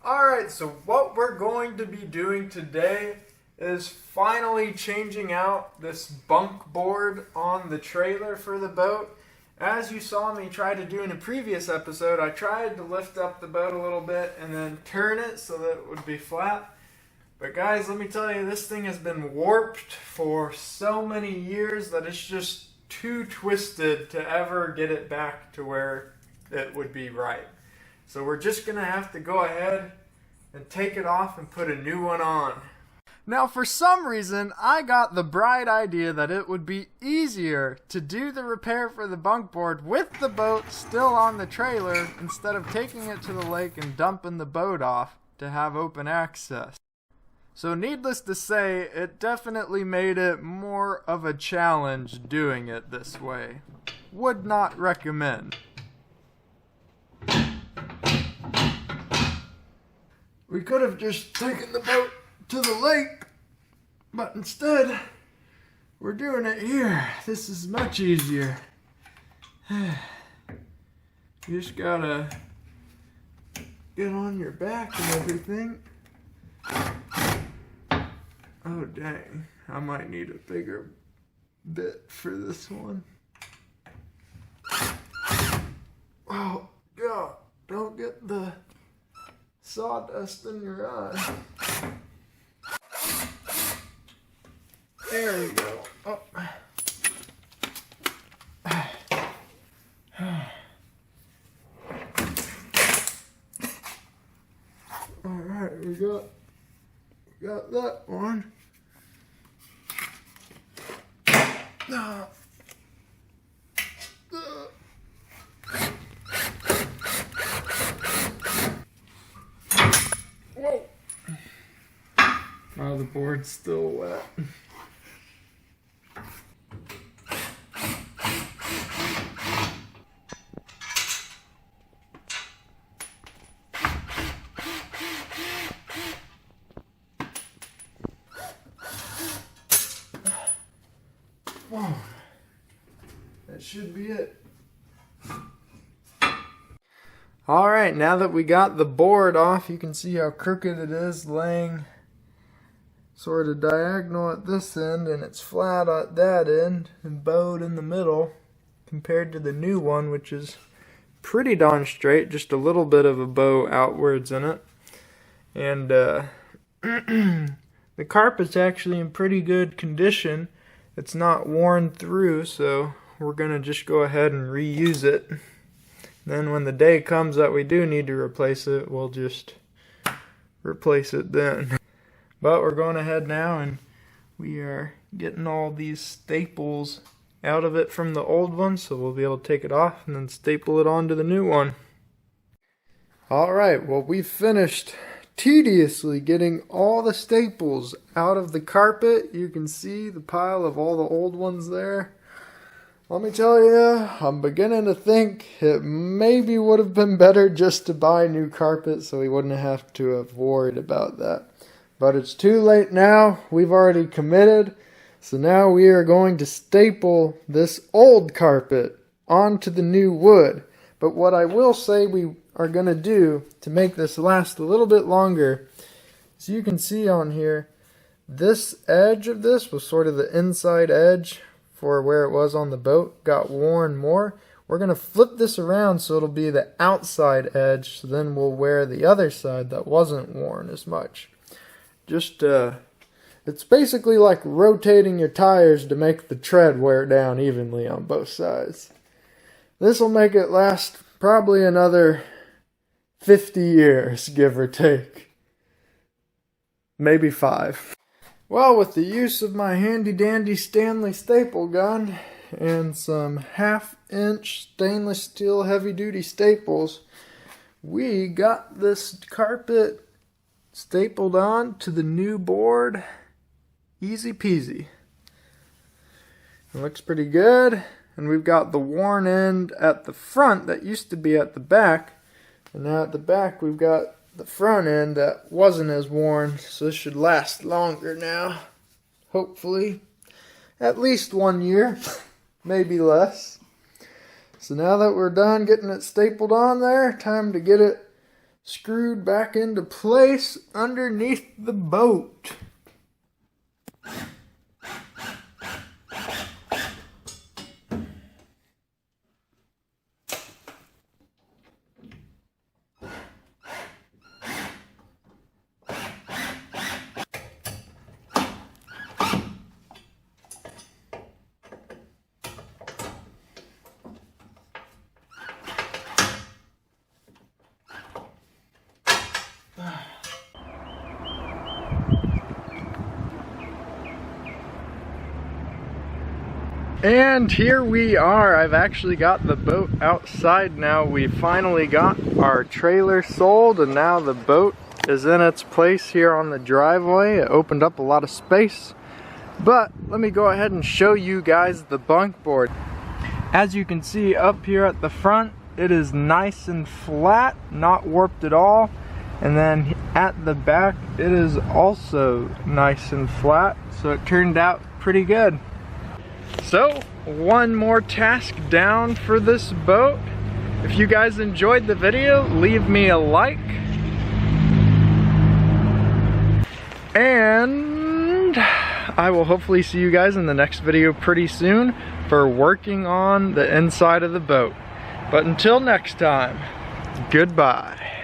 Alright, so what we're going to be doing today is finally changing out this bunk board on the trailer for the boat. As you saw me try to do in a previous episode, I tried to lift up the boat a little bit and then turn it so that it would be flat. But guys, let me tell you, this thing has been warped for so many years that it's just too twisted to ever get it back to where it would be right. So we're just going to have to go ahead and take it off and put a new one on. Now, for some reason, I got the bright idea that it would be easier to do the repair for the bunk board with the boat still on the trailer instead of taking it to the lake and dumping the boat off to have open access. So needless to say, it definitely made it more of a challenge doing it this way. Would not recommend. We could have just taken the boat to the lake, but instead, we're doing it here. This is much easier. You just gotta get on your back and everything. Oh dang, I might need a bigger bit for this one. Oh God, don't get the sawdust in your eye. There we go. Oh. Alright, we got that one. Whoa! Oh, the board's still wet. Whoa. That should be it. Alright, now that we got the board off, you can see how crooked it is, laying sort of diagonal at this end, and it's flat at that end, and bowed in the middle, compared to the new one, which is pretty darn straight, just a little bit of a bow outwards in it. And the carpet's actually in pretty good condition. It's not worn through, so we're going to just go ahead and reuse it. Then when the day comes that we do need to replace it, we'll just replace it then. But we're going ahead now and we are getting all these staples out of it from the old one, so we'll be able to take it off and then staple it onto the new one. Alright, well, we finished tediously getting all the staples out of the carpet. You can see the pile of all the old ones there. Let me tell you, I'm beginning to think it maybe would have been better just to buy new carpet so we wouldn't have to have worried about that. But it's too late now. We've already committed. So now we are going to staple this old carpet onto the new wood. But what I will say we are going to do to make this last a little bit longer, as you can see on here, this edge of this was sort of the inside edge for where it was on the boat, got worn more. We're going to flip this around so it'll be the outside edge, so then we'll wear the other side that wasn't worn as much. Just, it's basically like rotating your tires to make the tread wear down evenly on both sides. This will make it last probably another 50 years, give or take. Maybe 5. Well, with the use of my handy-dandy Stanley staple gun and some 1/2-inch stainless steel heavy-duty staples, we got this carpet stapled on to the new board. Easy peasy. It looks pretty good. And we've got the worn end at the front that used to be at the back. And now at the back we've got the front end that wasn't as worn. So this should last longer now. Hopefully. At least 1 year. Maybe less. So now that we're done getting it stapled on there, time to get it screwed back into place underneath the boat. And here we are. I've actually got the boat outside now. We finally got our trailer sold, and now the boat is in its place here on the driveway. It opened up a lot of space. But let me go ahead and show you guys the bunk board. As you can see up here at the front, it is nice and flat, not warped at all. And then at the back, it is also nice and flat. So it turned out pretty good. So, one more task down for this boat. If you guys enjoyed the video, leave me a like. And I will hopefully see you guys in the next video pretty soon for working on the inside of the boat. But until next time, goodbye.